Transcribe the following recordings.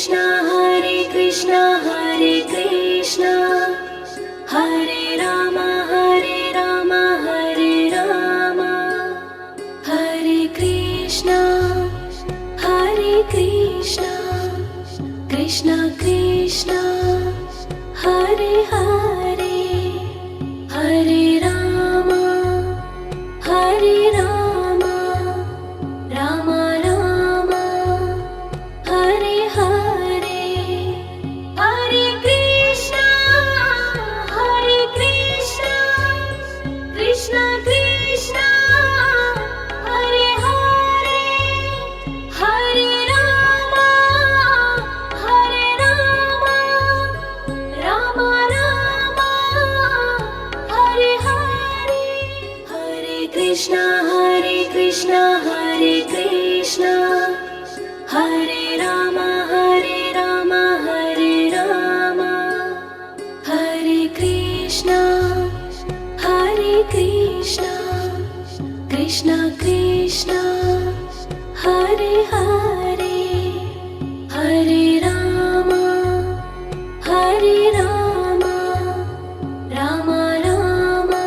Krishna Hare Krishna Hare Rama Hare Rama Hare Rama Hare Krishna Krishna Krishna Hare Hare Hare Rama Rama Rama Hare Hare Hare Krishna Krishna Krishna Hare Hare Hare Rama Rama Rama Hare Hare Hare Krishna Hare Krishna Hare Rama Hare Rama Hare Krishna Krishna Krishna Hare Hare Hare Rama Rama Rama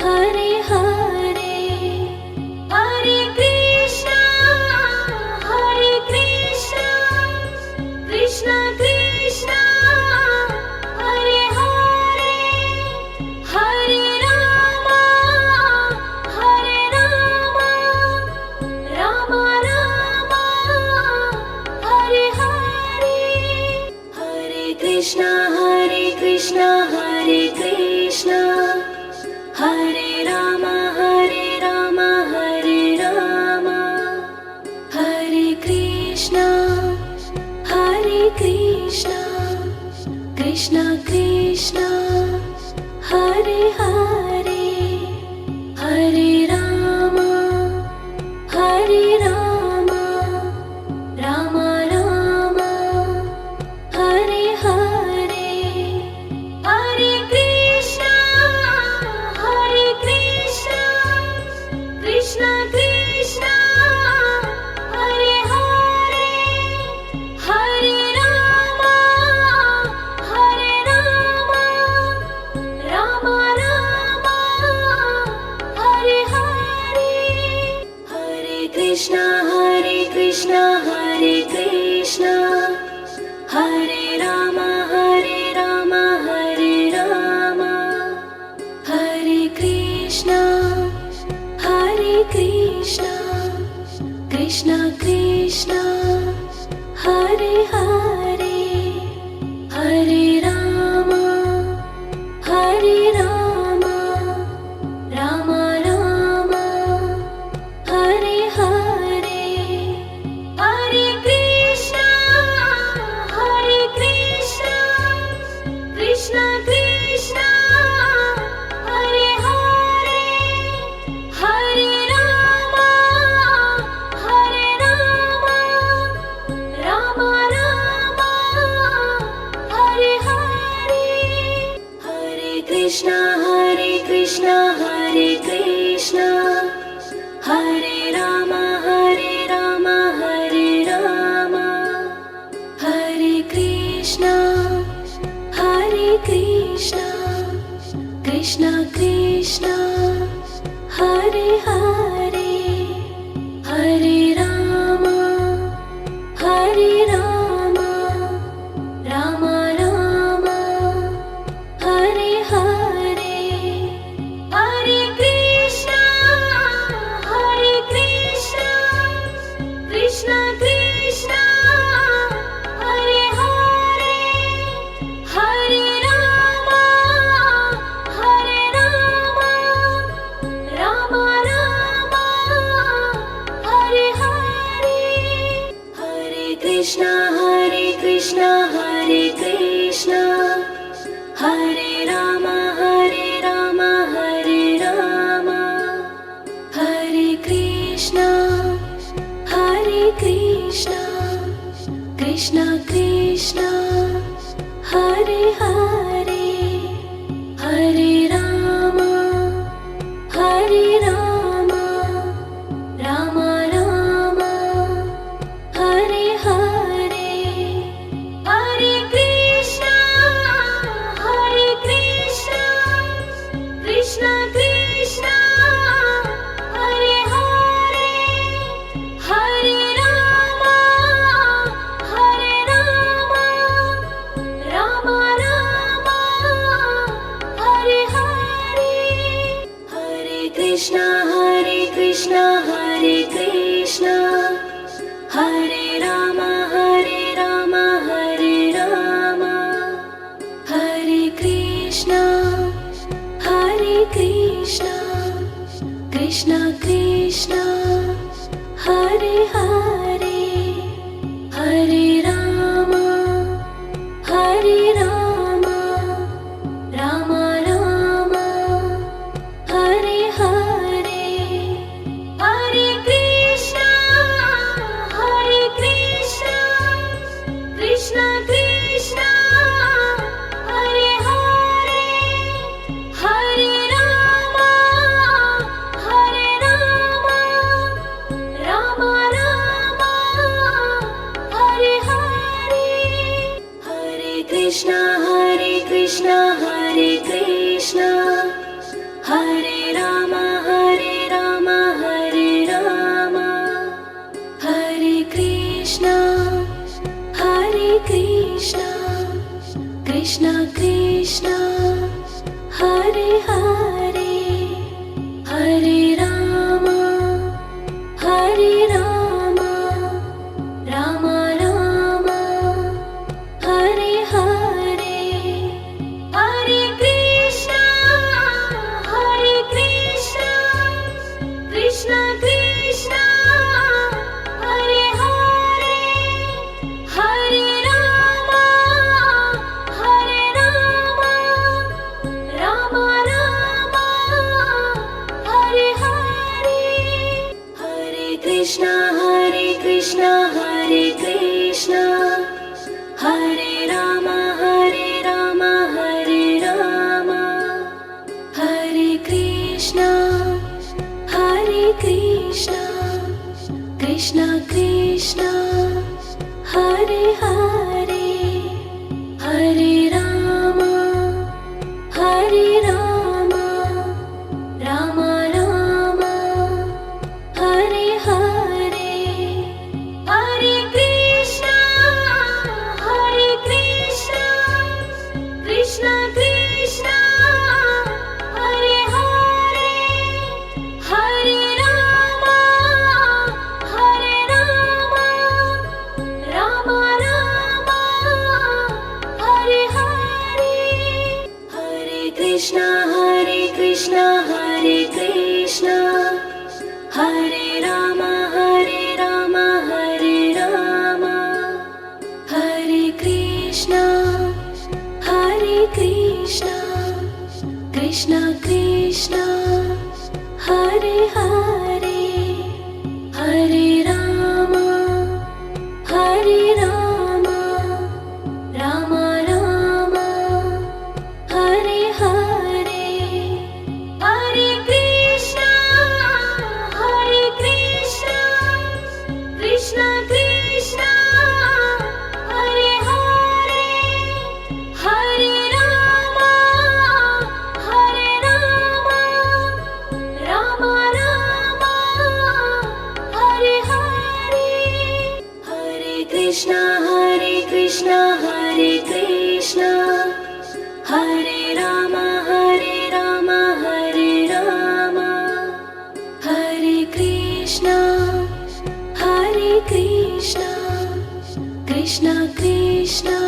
Hare Hare Hare Krishna Krishna Krishna Hare Hare Hare Rama Rama Rama Hare Hare Hare Krishna Hare Krishna Hare Rama Hare Rama Hare Krishna Krishna Krishna Hare Hare Hare Rama Rama Rama Hare Hare Hare Krishna Krishna Krishna Hare Hare Hare Rama Rama Rama Hare Hare Hare Krishna Hare Rama Hare Rama Hare Krishna Krishna Krishna Hare Hare Hare Rama Rama Rama Hare Hare Hare Krishna Krishna Krishna Hare Hare Hare Rama Rama Rama Hare Hare Hare Krishna Hare Rama Hare Rama Hare Krishna Krishna Krishna Hare Hare Hare Rama Rama Rama Hare Hare Hare Krishna Krishna Krishna Hare Hare Hare Rama Rama Rama Hare Hare Hare Krishna Hare Rama Hare Rama Hare Krishna Krishna Krishna Hare Hare Hare Rama Rama Rama Hare Hare Rama, Hare Rama, Hare Rama, Hare Krishna, Krishna Krishna, Hare Hare, Hare Rama, Rama Rama, Hare Hare, Hare Krishna, Krishna Krishna, Hare Hare, Hare Rama, Rama Rama, Hare Hare, Hare Krishna, Hare Krishna, Hare Rama, Hare Rama, Hare Krishna, Krishna Krishna, Hare Hare, Hare Rama, Rama Rama, Hare Hare, Hare Krishna, Krishna Krishna, Hare Hare, Hare Rama, Rama Rama, Hare Hare, Hare Krishna, Hare Krishna, Hare Rama, Hare Rama, Hare Krishna, Krishna Krishna, Hare Hare, Hare Rama, Rama Rama, Hare Hare, Hare Krishna, Krishna Krishna, Hare Hare, Hare Rama, Rama Rama, Hare Hare, Hare Krishna, Hare Krishna, Hare Rama, Hare Rama, Hare Krishna, Krishna Krishna, Hare Hare, Hare Rama, Rama Rama, Hare Hare, Hare Krishna, Krishna Krishna, Hare Hare, Hare Rama, Rama Rama, Hare Hare, Hare Krishna, Hare Krishna, Hare Rama, Hare Rama, Hare Krishna, Krishna Krishna,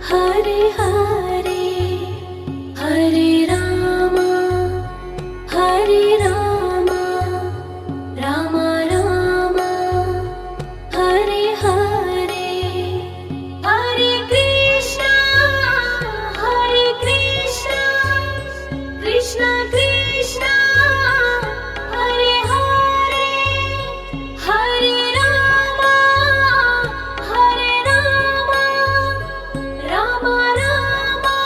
Hare Hare, Hare Rama, Rama Rama, Hare Hare, Hare Krishna, Krishna Krishna, Hare Hare, Hare Rama, Rama Rama,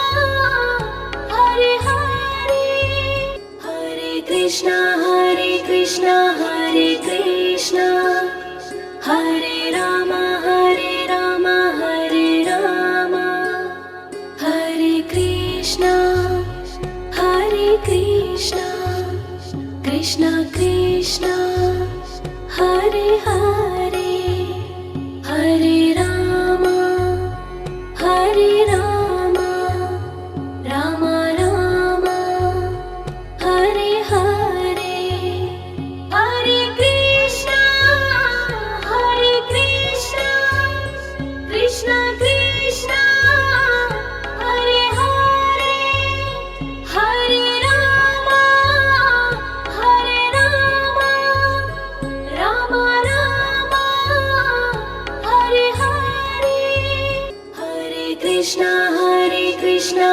Krishna Hare Krishna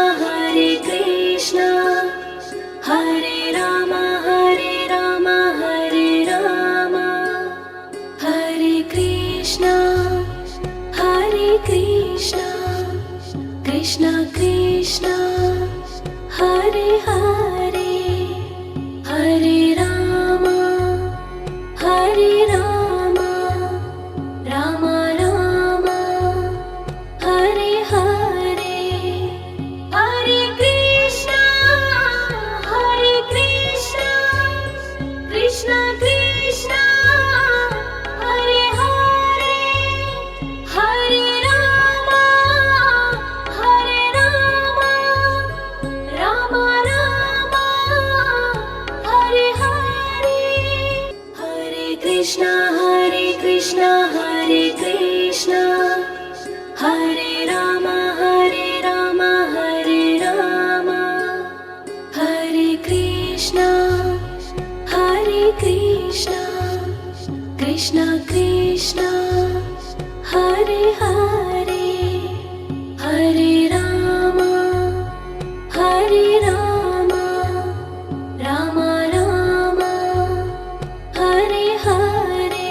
Hare Rama Hare Rama Hare Krishna Krishna Krishna Hare Hare Hare Rama Rama Rama Hare Hare Hare Krishna Krishna Krishna Hare Hare Hare Rama Rama Rama Hare Hare Hare Krishna Hare Krishna Hare Rama Hare Rama Hare Krishna Krishna Krishna Hare Hare Hare Rama Rama Rama Hare Hare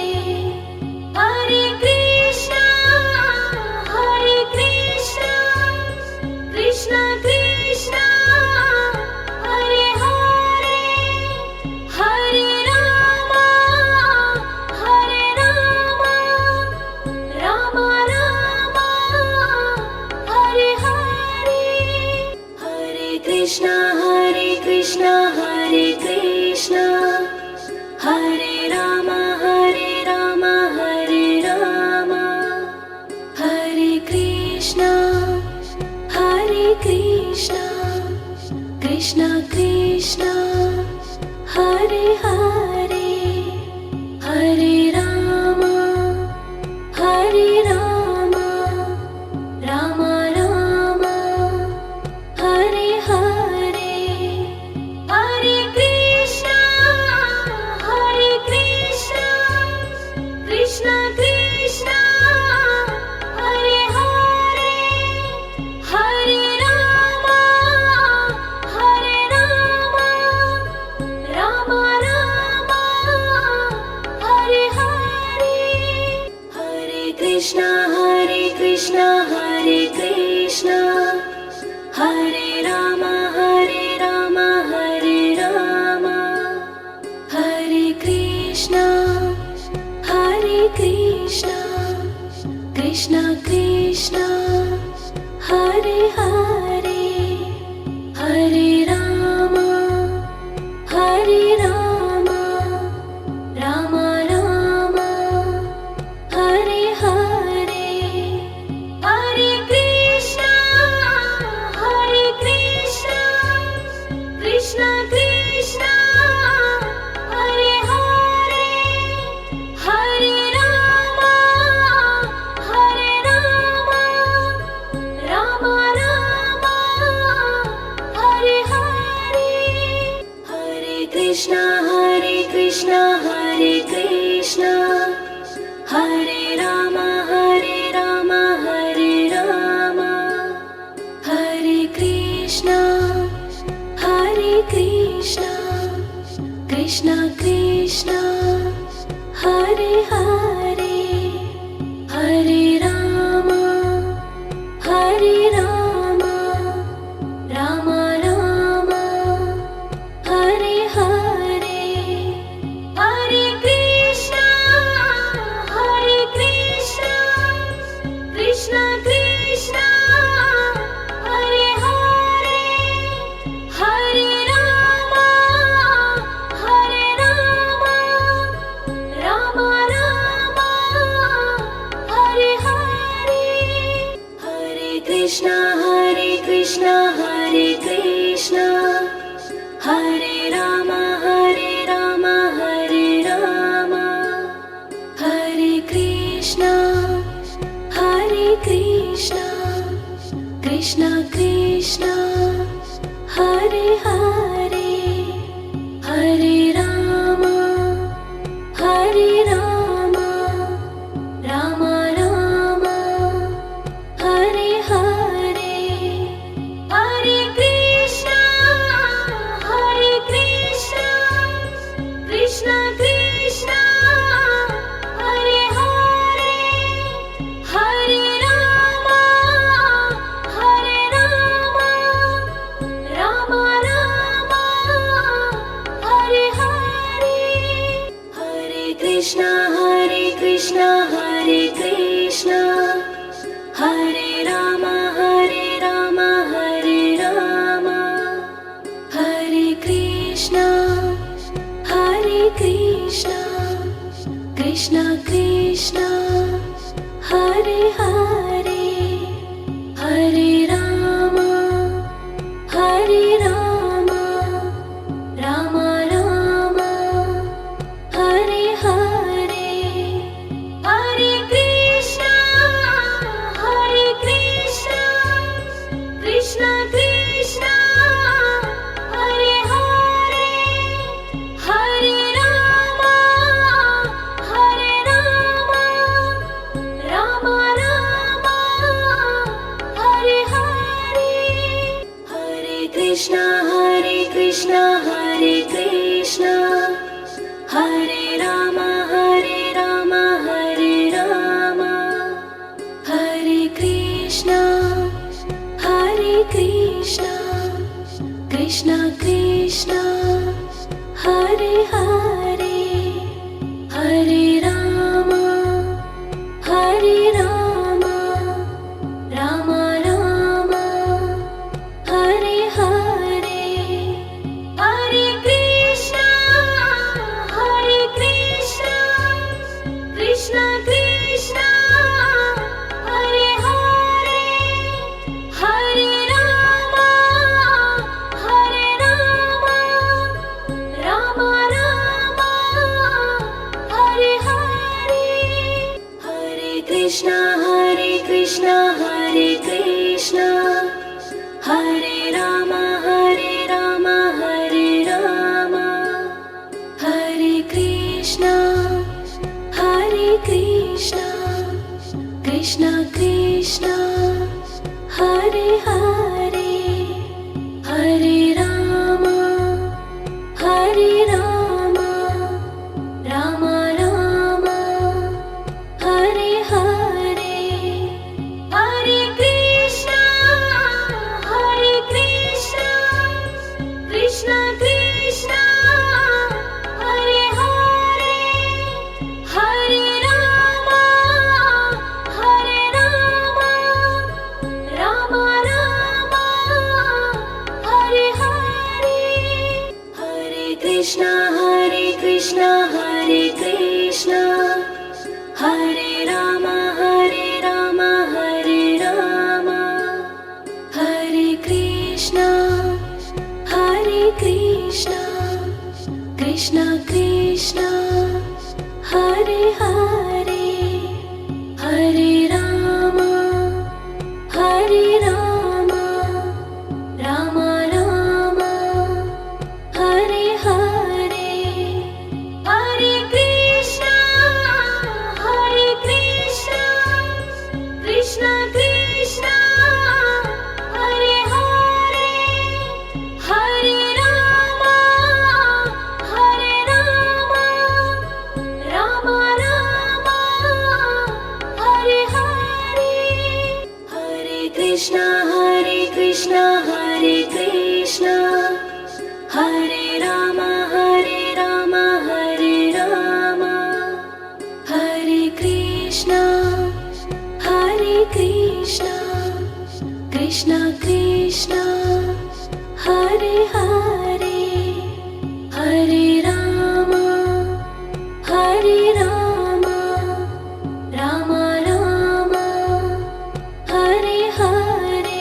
Hare Krishna Krishna Krishna Hare Hare Hare Rama Rama Rama Hare Hare Hare Krishna Hare Krishna Hare Rama Hare Rama Hare Krishna Krishna Krishna Hare Hare Hare Rama Rama Rama Hare Hare Hare Krishna Krishna Krishna Hare Hare Hare Rama Rama Rama Hare Hare Hare Krishna Hare Krishna Hare Rama Hare Rama Hare Krishna Krishna Krishna Hare Hare Hare Rama Rama Rama Hare Hare Hare Krishna Krishna Krishna Hare Hare Hare Rama Rama Rama Hare Hare Hare Krishna Hare Krishna Hare Rama Hare Rama Hare Krishna Krishna Krishna Hare Hare Hare Rama Rama Rama Hare Hare Hare Krishna Krishna Krishna Hare Hare Hare Rama Rama Rama Hare Hare Hare Krishna Hare Krishna Hare Rama Hare Rama Hare Krishna Krishna Krishna Hare Hare Hare Rama Rama Rama Hare Hare Krishna Krishna Hare Hare Hare Rama Hare Rama Rama Rama Hare Hare Hare Krishna Krishna Krishna Hare Hare Hare Rama Rama Rama Hare Hare Hare Krishna Hare Krishna Hare Rama Hare Rama Hare Krishna Krishna Krishna Hare Hare Hare Rama Rama Rama Hare Hare Hare Krishna Krishna Krishna Hare Hare Hare Rama Rama Rama Hare Hare Hare Krishna Hare Krishna Hare Rama Hare Rama Hare Krishna Krishna Krishna Hare Hare Hare Rama Rama Rama Hare Hare Hare Krishna Krishna Krishna Hare Hare Hare Rama Rama Rama Hare Hare Hare Krishna Hare Krishna Hare Rama Hare Rama Hare Krishna Krishna Krishna Hare Hare Hare Rama Rama Rama Hare Hare Hare Krishna Krishna Krishna Hare Hare Hare Rama Rama Rama Hare Hare Hare Krishna Hare Krishna Hare Rama Hare Rama Hare Krishna Krishna Krishna Hare Hare Hare Rama Rama Rama Hare Hare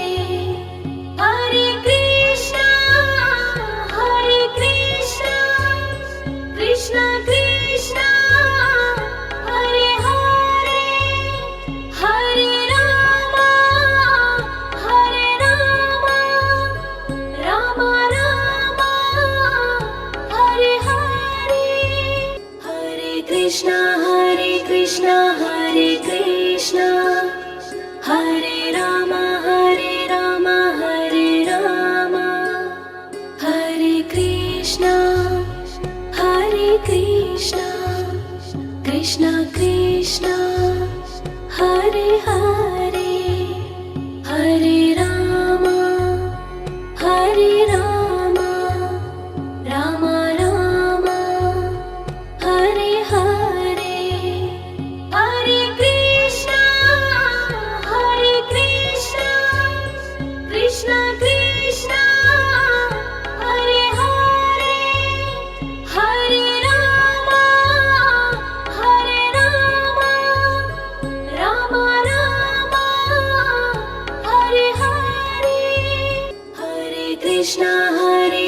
Hare Krishna Krishna Krishna Hare Hare Hare Rama Rama Rama Hare Hare Hare Krishna Hare Krishna Hare Rama Hare Rama Hare Krishna Krishna Krishna Hare Hare Hare Rama Rama Rama Hare Hare Hare Krishna Krishna Krishna Hare Hare Hare Rama Krishna Hare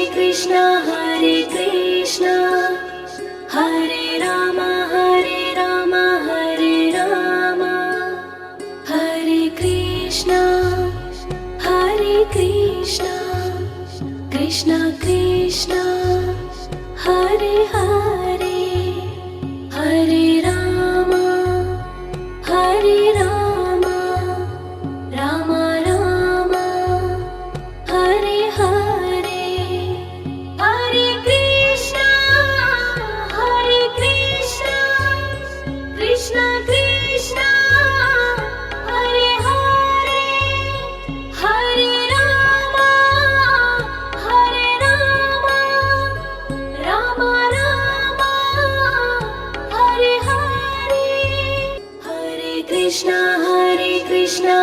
Krishna Hare Rama Hare Rama Hare Krishna Krishna Krishna Hare Hare Hare Rama Rama Rama Hare Hare Hare Krishna Krishna Krishna Hare Hare Hare Rama Rama Rama Hare Hare Hare Krishna Hare Krishna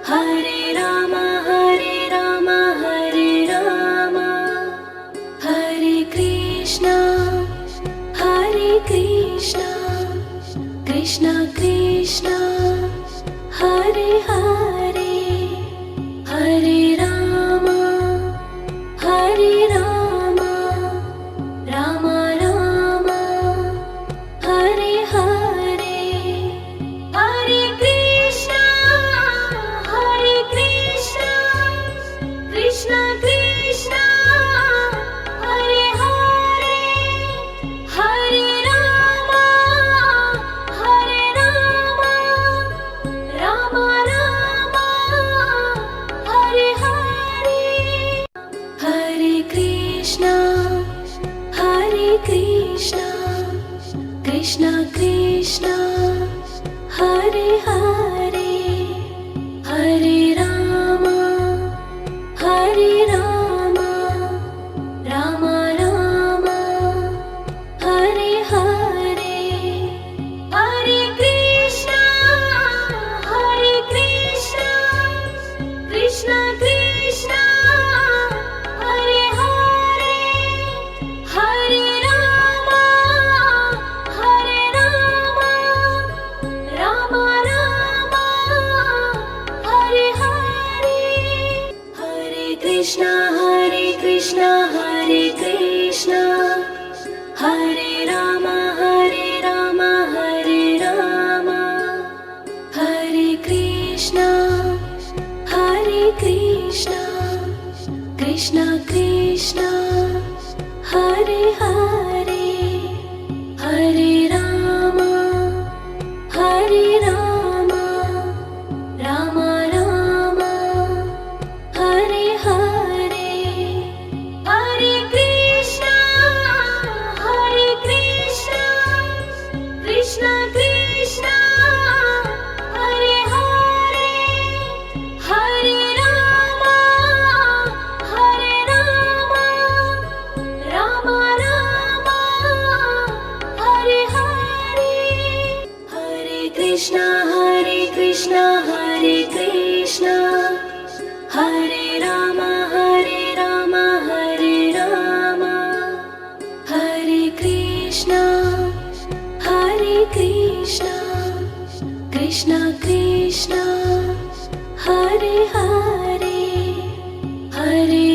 Hare Rama Hare Krishna Krishna Krishna Hare Hare Hare Rama Rama Rama Hare Hare Hare Krishna Krishna Krishna Hare Hare Hare Rama Rama Rama Hare Hare Hare Krishna Krishna Krishna Hare Hare Hare Rama Rama Rama Hare Hare Hare Krishna Krishna Krishna Hare Hare Hare Rama Rama Rama Hare Hare Hare Krishna Hare Rama Hare Krishna Krishna Krishna Hare Hare Hare Rama Rama Rama Hare Hare Hare Krishna Krishna Krishna Hare Hare Hare Rama Rama Rama Hare Hare Hare Krishna Hare Krishna Hare Rama Hare Krishna Krishna Krishna Hare Hare Hare